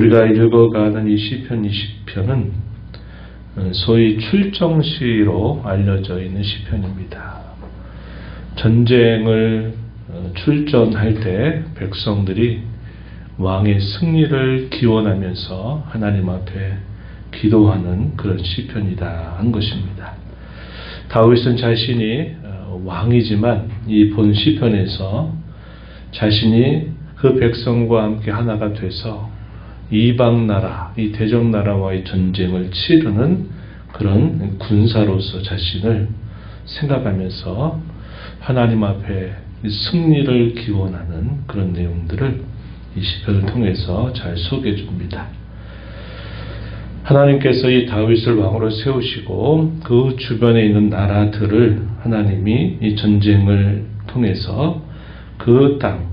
우리가 읽어가는 이 시편 20편은 소위 출정시로 알려져 있는 시편입니다. 전쟁을 출전할 때 백성들이 왕의 승리를 기원하면서 하나님 앞에 기도하는 그런 시편이다 한 것입니다. 다윗은 자신이 왕이지만 이 본 시편에서 자신이 그 백성과 함께 하나가 돼서 이방 나라, 이 대적 나라와의 전쟁을 치르는 그런 군사로서 자신을 생각하면서 하나님 앞에 승리를 기원하는 그런 내용들을 이 시편을 통해서 잘 소개해 줍니다. 하나님께서 이 다윗을 왕으로 세우시고 그 주변에 있는 나라들을 하나님이 이 전쟁을 통해서 그 땅,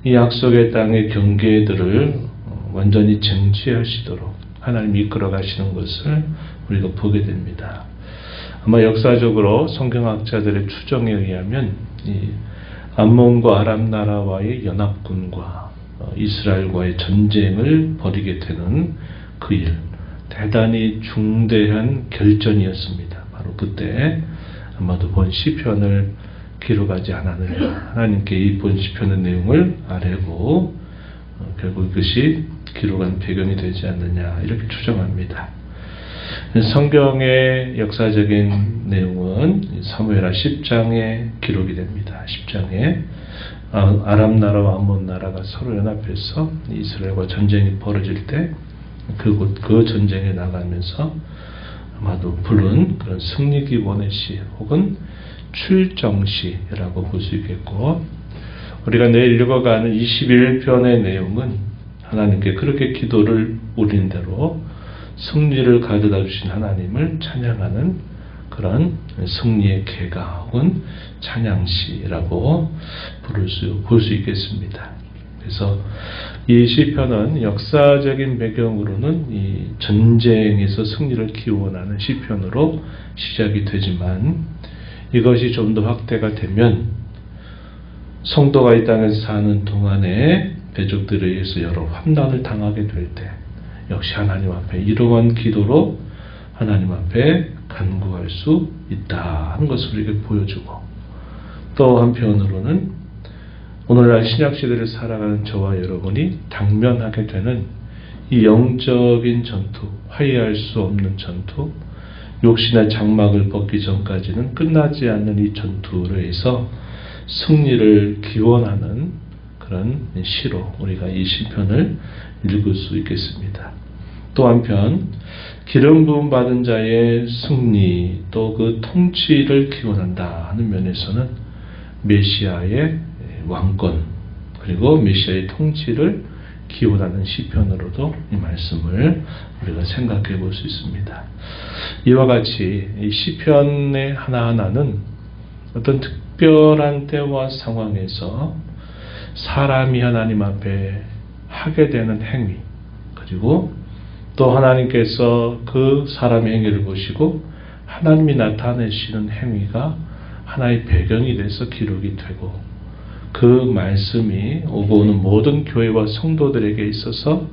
이 약속의 땅의 경계들을 완전히 쟁취하시도록 하나님이 이끌어 가시는 것을 우리가 보게 됩니다. 아마 역사적으로 성경학자들의 추정에 의하면 이 암몬과 아람 나라와의 연합군과 이스라엘과의 전쟁을 벌이게 되는 그 일, 대단히 중대한 결전이었습니다. 바로 그때 아마도 본 시편을 기록하지 않았느냐, 하나님께 이 본 시편의 내용을 아뢰고 결국 이것이 기록한 배경이 되지 않느냐 이렇게 추정합니다. 성경의 역사적인 내용은 사무엘하 10장에 기록이 됩니다. 10장에 아람 나라와 암몬 나라가 서로 연합해서 이스라엘과 전쟁이 벌어질 때 그 전쟁에 나가면서 아마도 부른 그런 승리기원의 시 혹은 출정시라고 볼 수 있겠고, 우리가 내일 읽어가는 21편의 내용은 하나님께 그렇게 기도를 올린 대로 승리를 가져다 주신 하나님을 찬양하는 그런 승리의 계가 혹은 찬양시라고 볼 수 있겠습니다. 그래서 이 시편은 역사적인 배경으로는 이 전쟁에서 승리를 기원하는 시편으로 시작이 되지만, 이것이 좀 더 확대가 되면 성도가 이 땅에서 사는 동안에 대적들에 의해서 여러 환난을 당하게 될 때 역시 하나님 앞에 이러한 기도로 하나님 앞에 간구할 수 있다 하는 것을 우리에게 보여주고, 또 한편으로는 오늘날 신약시대를 살아가는 저와 여러분이 당면하게 되는 이 영적인 전투, 화해할 수 없는 전투, 욕심의 장막을 벗기 전까지는 끝나지 않는 이 전투를 해서 승리를 기원하는 그런 시로 우리가 이 시편을 읽을 수 있겠습니다. 또 한편 기름 부음 받은 자의 승리, 또 그 통치를 기원한다 하는 면에서는 메시아의 왕권 그리고 메시아의 통치를 기원하는 시편으로도 이 말씀을 우리가 생각해 볼 수 있습니다. 이와 같이 이 시편의 하나하나는 어떤 특별한 때와 상황에서 사람이 하나님 앞에 하게 되는 행위, 그리고 또 하나님께서 그 사람의 행위를 보시고 하나님이 나타내시는 행위가 하나의 배경이 돼서 기록이 되고, 그 말씀이 오고 오는 모든 교회와 성도들에게 있어서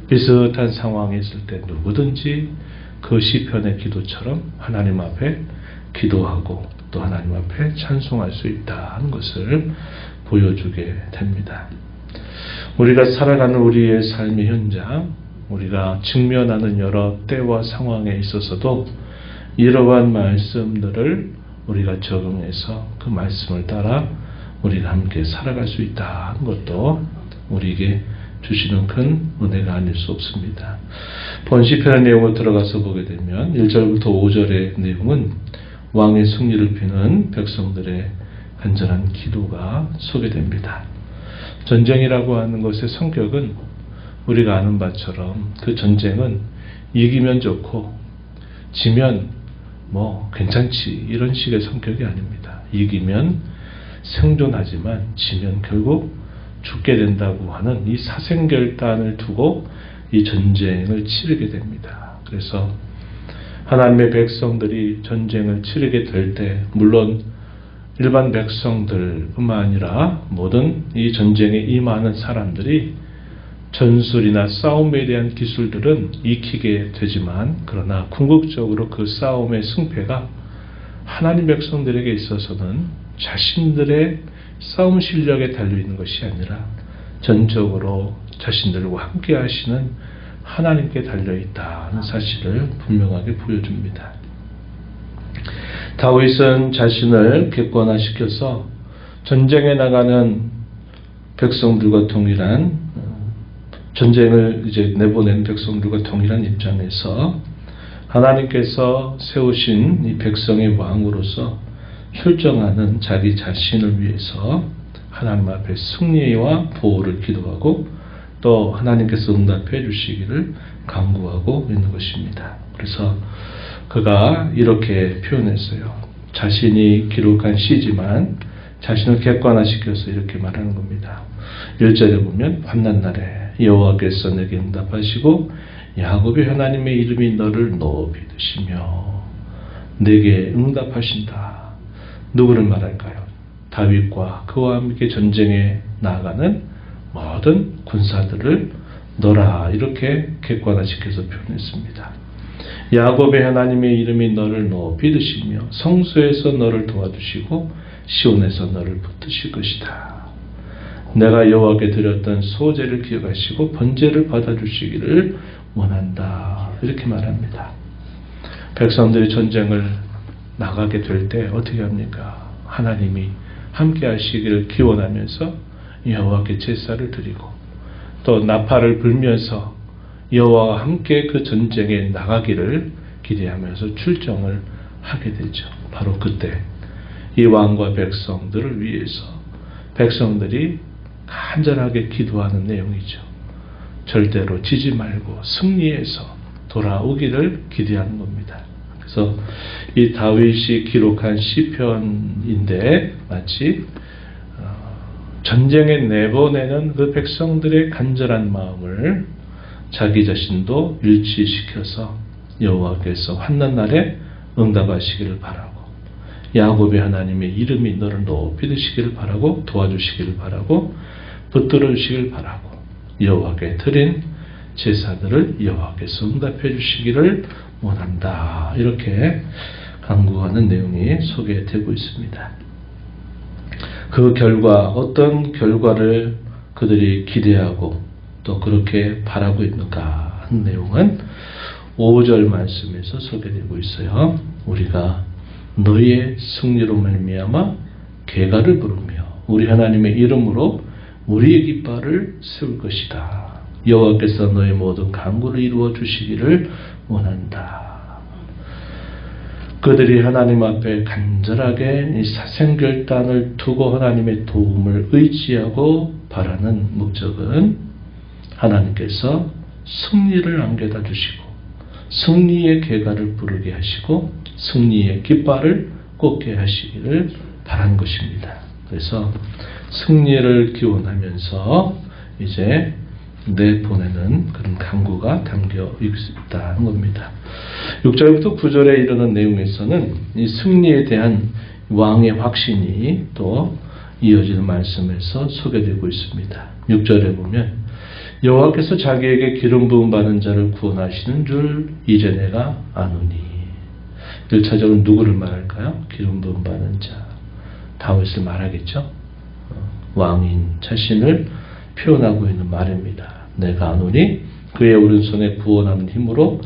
비슷한 상황에 있을 때 누구든지 그 시편의 기도처럼 하나님 앞에 기도하고 또 하나님 앞에 찬송할 수 있다는 것을 보여주게 됩니다. 우리가 살아가는 우리의 삶의 현장, 우리가 직면하는 여러 때와 상황에 있어서도 이러한 말씀들을 우리가 적용해서 그 말씀을 따라 우리가 함께 살아갈 수 있다는 것도 우리에게 주시는 큰 은혜가 아닐 수 없습니다. 본 시편의 내용을 들어가서 보게 되면 1절부터 5절의 내용은 왕의 승리를 비는 백성들의 간절한 기도가 소개됩니다. 전쟁이라고 하는 것의 성격은 우리가 아는 바처럼 그 전쟁은 이기면 좋고 지면 괜찮지 이런 식의 성격이 아닙니다. 이기면 생존하지만 지면 결국 죽게 된다고 하는 이 사생결단을 두고 이 전쟁을 치르게 됩니다. 그래서 하나님의 백성들이 전쟁을 치르게 될 때 물론 일반 백성들뿐만 아니라 모든 이 전쟁에 임하는 사람들이 전술이나 싸움에 대한 기술들은 익히게 되지만 그러나 궁극적으로 그 싸움의 승패가 하나님 백성들에게 있어서는 자신들의 싸움 실력에 달려있는 것이 아니라 전적으로 자신들과 함께 하시는 하나님께 달려있다는 사실을 분명하게 보여줍니다. 다윗은 자신을 객관화시켜서 전쟁에 나가는 백성들과 동일한 전쟁을 이제 내보낸 백성들과 동일한 입장에서 하나님께서 세우신 이 백성의 왕으로서 출정하는 자기 자신을 위해서 하나님 앞에 승리와 보호를 기도하고 또 하나님께서 응답해 주시기를 간구하고 있는 것입니다. 그래서 그가 이렇게 표현했어요. 자신이 기록한 시지만 자신을 객관화시켜서 이렇게 말하는 겁니다. 1절에 보면 환난 날에 여호와께서 내게 응답하시고 야곱의 하나님의 이름이 너를 높이 드시며 내게 응답하신다. 누구를 말할까요? 다윗과 그와 함께 전쟁에 나아가는 모든 군사들을 너라 이렇게 객관화시켜서 표현했습니다. 야곱의 하나님의 이름이 너를 높이 드시며 성소에서 너를 도와주시고 시온에서 너를 붙드실 것이다. 내가 여호와께 드렸던 소제를 기억하시고 번제를 받아주시기를 원한다. 이렇게 말합니다. 백성들이 전쟁을 나가게 될 때 어떻게 합니까? 하나님이 함께 하시기를 기원하면서 여호와께 제사를 드리고 또 나팔을 불면서 여호와와 함께 그 전쟁에 나가기를 기대하면서 출정을 하게 되죠. 바로 그때 이 왕과 백성들을 위해서 백성들이 간절하게 기도하는 내용이죠. 절대로 지지 말고 승리해서 돌아오기를 기대하는 겁니다. 그래서 이 다윗이 기록한 시편인데 마치 전쟁에 내보내는 그 백성들의 간절한 마음을 자기 자신도 일치시켜서 여호와께서 환난 날에 응답하시기를 바라고 야곱의 하나님의 이름이 너를 높이 드시기를 바라고 도와주시기를 바라고 붙들어 주시기를 바라고 여호와께 드린 제사들을 여호와께서 응답해 주시기를 원한다. 이렇게 간구하는 내용이 소개되고 있습니다. 그 결과 어떤 결과를 그들이 기대하고 또 그렇게 바라고 있는가 하는 내용은 5절 말씀에서 소개되고 있어요. 우리가 너희의 승리로 말미암아 계가를 부르며 우리 하나님의 이름으로 우리의 깃발을 세울 것이다. 여호와께서 너희 모든 간구를 이루어 주시기를 원한다. 그들이 하나님 앞에 간절하게 이 사생결단을 두고 하나님의 도움을 의지하고 바라는 목적은 하나님께서 승리를 안겨다 주시고 승리의 계가를 부르게 하시고 승리의 깃발을 꽂게 하시기를 바란 것입니다. 그래서 승리를 기원하면서 이제 내보내는 그런 간구가 담겨 있다는 겁니다. 6절부터 9절에 이르는 내용에서는 이 승리에 대한 왕의 확신이 또 이어지는 말씀에서 소개되고 있습니다. 6절에 보면 여호와께서 자기에게 기름 부음 받은 자를 구원하시는 줄 이제 내가 아노니. 1차적으로 누구를 말할까요? 기름 부음 받은 자. 다윗을 말하겠죠. 왕인 자신을 표현하고 있는 말입니다. 내가 아노니 그의 오른손에 구원하는 힘으로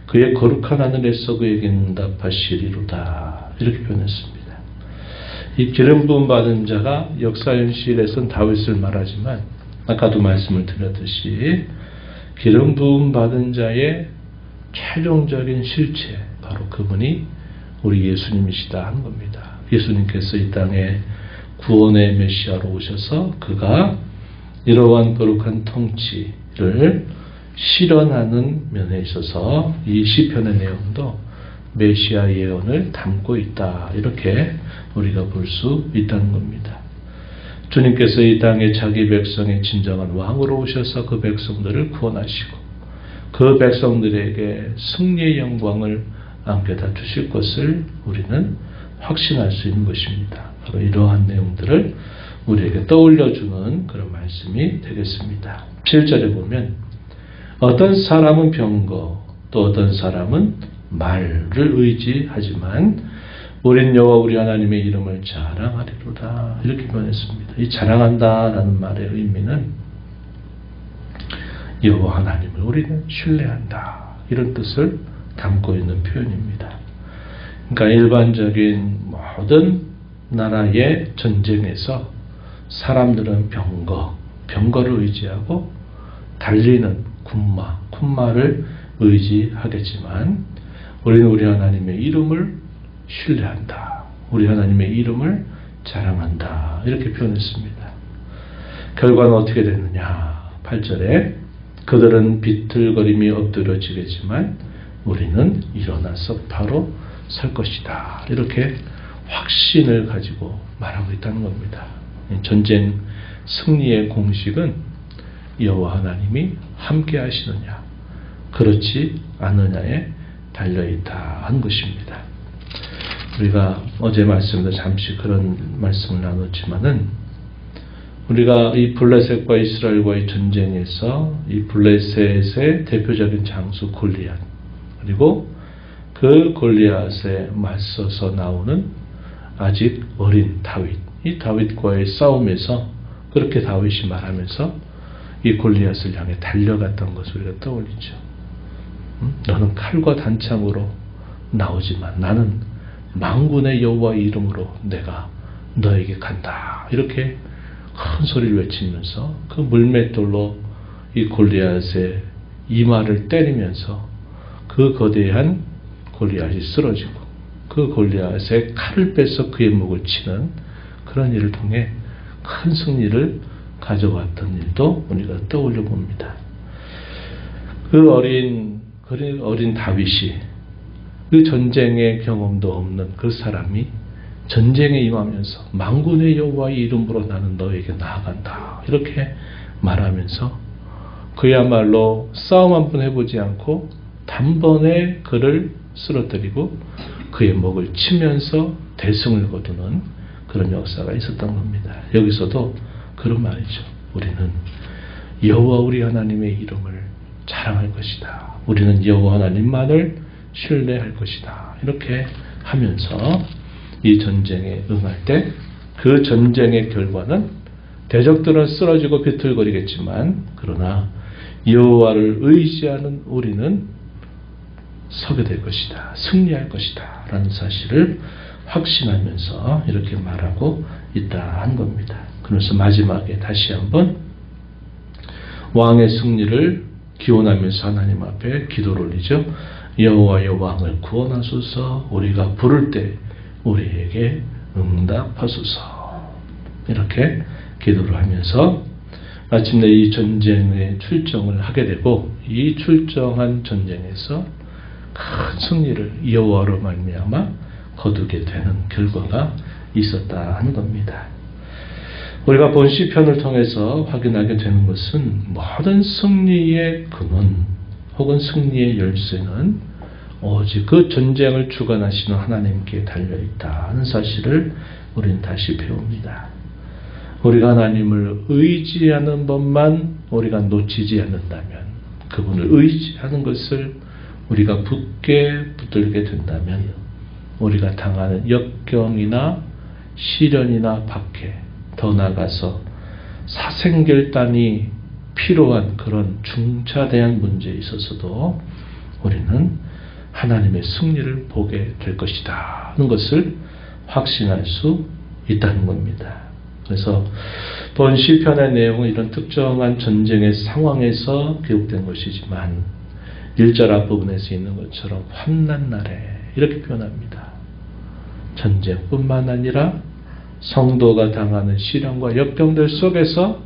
그의 거룩한 하늘에서 그에게 응답하시리로다. 이렇게 표현했습니다. 이 기름 부음 받은 자가 역사 현실에선 다윗을 말하지만 아까도 말씀을 드렸듯이 기름 부음 받은 자의 최종적인 실체 바로 그분이 우리 예수님이시다 하는 겁니다. 예수님께서 이 땅에 구원의 메시아로 오셔서 그가 이러한 거룩한 통치를 실현하는 면에 있어서 이 시편의 내용도 메시아 예언을 담고 있다. 이렇게 우리가 볼 수 있다는 겁니다. 주님께서 이 땅에 자기 백성의 진정한 왕으로 오셔서 그 백성들을 구원하시고 그 백성들에게 승리의 영광을 안겨다 주실 것을 우리는 확신할 수 있는 것입니다. 바로 이러한 내용들을 우리에게 떠올려주는 그런 말씀이 되겠습니다. 7절에 보면 어떤 사람은 병거 또 어떤 사람은 말을 의지하지만 우린 여호와 우리 하나님의 이름을 자랑하리로다 이렇게 표현했습니다. 이 자랑한다라는 말의 의미는 여호와 하나님을 우리는 신뢰한다 이런 뜻을 담고 있는 표현입니다. 그러니까 일반적인 모든 나라의 전쟁에서 사람들은 병거를 의지하고 달리는 군마를 의지하겠지만 우리는 우리 하나님의 이름을 신뢰한다. 우리 하나님의 이름을 자랑한다. 이렇게 표현했습니다. 결과는 어떻게 됐느냐. 8절에 그들은 비틀거림이 엎드려지겠지만 우리는 일어나서 바로 설 것이다. 이렇게 확신을 가지고 말하고 있다는 겁니다. 전쟁 승리의 공식은 여호와 하나님이 함께 하시느냐 그렇지 않느냐에 달려있다 하는 것입니다. 우리가 어제 말씀도 잠시 그런 말씀을 나눴지만은 우리가 이 블레셋과 이스라엘과의 전쟁에서 이 블레셋의 대표적인 장수 골리앗 그리고 그 골리앗에 맞서서 나오는 아직 어린 다윗 이 다윗과의 싸움에서 그렇게 다윗이 말하면서 이 골리앗을 향해 달려갔던 것을 우리가 떠올리죠. 너는 칼과 단창으로 나오지만 나는 만군의 여호와의 이름으로 내가 너에게 간다. 이렇게 큰 소리를 외치면서 그 물맷돌로 이 골리앗의 이마를 때리면서 그 거대한 골리앗이 쓰러지고 그 골리앗의 칼을 빼서 그의 목을 치는 그런 일을 통해 큰 승리를 가져왔던 일도 우리가 떠올려 봅니다. 그 어린 다윗이 그 전쟁의 경험도 없는 그 사람이 전쟁에 임하면서 만군의 여호와의 이름으로 나는 너에게 나아간다. 이렇게 말하면서 그야말로 싸움 한 번 해보지 않고 단번에 그를 쓰러뜨리고 그의 목을 치면서 대승을 거두는 그런 역사가 있었던 겁니다. 여기서도 그런 말이죠. 우리는 여호와 우리 하나님의 이름을 자랑할 것이다. 우리는 여호와 하나님만을 신뢰할 것이다. 이렇게 하면서 이 전쟁에 응할 때 그 전쟁의 결과는 대적들은 쓰러지고 비틀거리겠지만 그러나 여호와를 의지하는 우리는 서게 될 것이다. 승리할 것이다. 라는 사실을 확신하면서 이렇게 말하고 있다 한 겁니다. 그래서 마지막에 다시 한번 왕의 승리를 기원하면서 하나님 앞에 기도를 올리죠. 여호와의 왕을 구원하소서. 우리가 부를 때 우리에게 응답하소서. 이렇게 기도를 하면서 마침내 이 전쟁에 출정을 하게 되고 이 출정한 전쟁에서 큰 승리를 여호와로 말미암아 거두게 되는 결과가 있었다 하는 겁니다. 우리가 본 시편을 통해서 확인하게 되는 것은 모든 승리의 근원 혹은 승리의 열쇠는 오직 그 전쟁을 주관하시는 하나님께 달려있다 하는 사실을 우리는 다시 배웁니다. 우리가 하나님을 의지하는 법만 우리가 놓치지 않는다면 그분을 의지하는 것을 우리가 굳게 붙들게 된다면 우리가 당하는 역경이나 시련이나 박해 더 나아가서 사생결단이 필요한 그런 중차대한 문제에 있어서도 우리는 하나님의 승리를 보게 될 것이다 하는 것을 확신할 수 있다는 겁니다. 그래서 본 시편의 내용은 이런 특정한 전쟁의 상황에서 기록된 것이지만 1절 앞부분에서 있는 것처럼 환난 날에 이렇게 표현합니다. 전쟁뿐만 아니라 성도가 당하는 시련과 역경들 속에서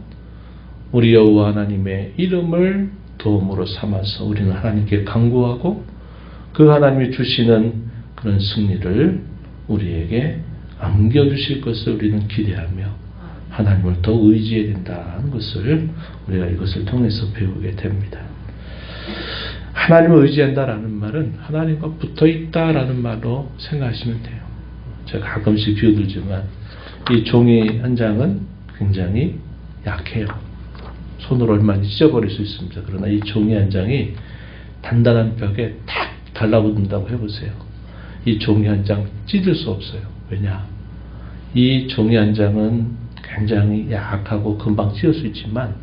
우리 여호와 하나님의 이름을 도움으로 삼아서 우리는 하나님께 간구하고 그 하나님이 주시는 그런 승리를 우리에게 안겨주실 것을 우리는 기대하며 하나님을 더 의지해야 된다는 것을 우리가 이것을 통해서 배우게 됩니다. 하나님을 의지한다라는 말은 하나님과 붙어있다라는 말로 생각하시면 돼요. 제가 가끔씩 비유들지만 이 종이 한 장은 굉장히 약해요. 손으로 얼마나 찢어버릴 수 있습니다. 그러나 이 종이 한 장이 단단한 벽에 탁 달라붙는다고 해보세요. 이 종이 한 장 찢을 수 없어요. 왜냐? 이 종이 한 장은 굉장히 약하고 금방 찢을 수 있지만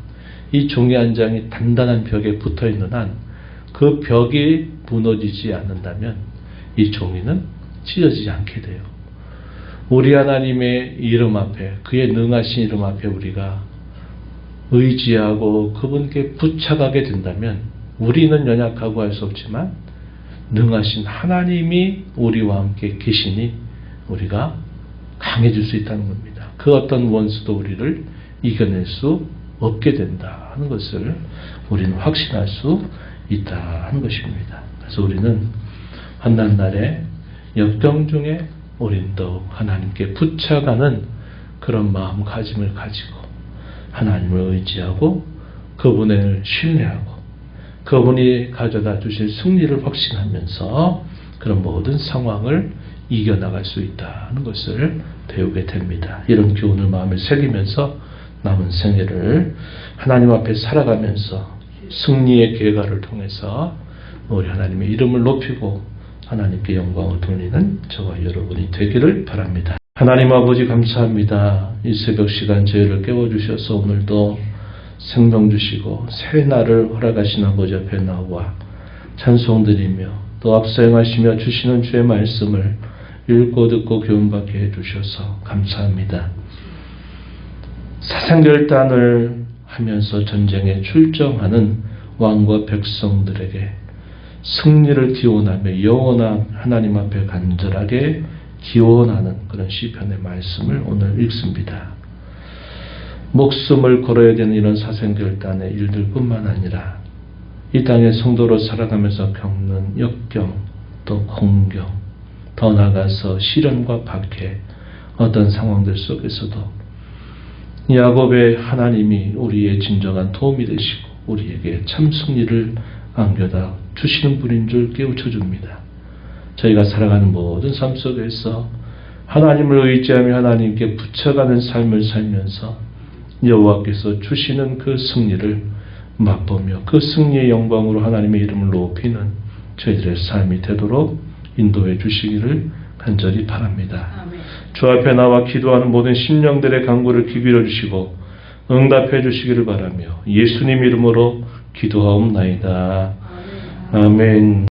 이 종이 한 장이 단단한 벽에 붙어 있는 한 그 벽이 무너지지 않는다면 이 종이는 찢어지지 않게 돼요. 우리 하나님의 이름 앞에, 그의 능하신 이름 앞에 우리가 의지하고 그분께 부착하게 된다면 우리는 연약하고 할 수 없지만 능하신 하나님이 우리와 함께 계시니 우리가 강해질 수 있다는 겁니다. 그 어떤 원수도 우리를 이겨낼 수 없게 된다 하는 것을 우리는 확신할 수 있다 하는 것입니다. 그래서 우리는 환난 날에 역경 중에 우린 더욱 하나님께 부착하는 그런 마음가짐을 가지고 하나님을 의지하고 그분을 신뢰하고 그분이 가져다 주실 승리를 확신하면서 그런 모든 상황을 이겨나갈 수 있다는 것을 배우게 됩니다. 이런 교훈을 마음에 새기면서 남은 생애를 하나님 앞에 살아가면서 승리의 계가를 통해서 우리 하나님의 이름을 높이고 하나님께 영광을 돌리는 저와 여러분이 되기를 바랍니다. 하나님 아버지 감사합니다. 이 새벽 시간 저희를 깨워주셔서 오늘도 생명 주시고 새 날을 허락하신 아버지 앞에 나와 찬송드리며 또 앞서 행하시며 주시는 주의 말씀을 읽고 듣고 교훈받게 해주셔서 감사합니다. 사생결단을 하면서 전쟁에 출정하는 왕과 백성들에게 승리를 기원하며 영원한 하나님 앞에 간절하게 기원하는 그런 시편의 말씀을 오늘 읽습니다. 목숨을 걸어야 되는 이런 사생결단의 일들뿐만 아니라 이 땅의 성도로 살아가면서 겪는 역경 또 공경 더 나아가서 시련과 박해 어떤 상황들 속에서도 야곱의 하나님이 우리의 진정한 도움이 되시고 우리에게 참 승리를 안겨다 주시는 분인 줄 깨우쳐 줍니다. 저희가 살아가는 모든 삶 속에서 하나님을 의지하며 하나님께 붙여가는 삶을 살면서 여호와께서 주시는 그 승리를 맛보며 그 승리의 영광으로 하나님의 이름을 높이는 저희들의 삶이 되도록 인도해 주시기를 간절히 바랍니다. 아멘. 주 앞에 나와 기도하는 모든 심령들의 간구를 기울여 주시고 응답해 주시기를 바라며 예수님 이름으로 기도하옵나이다. 아멘. 아멘.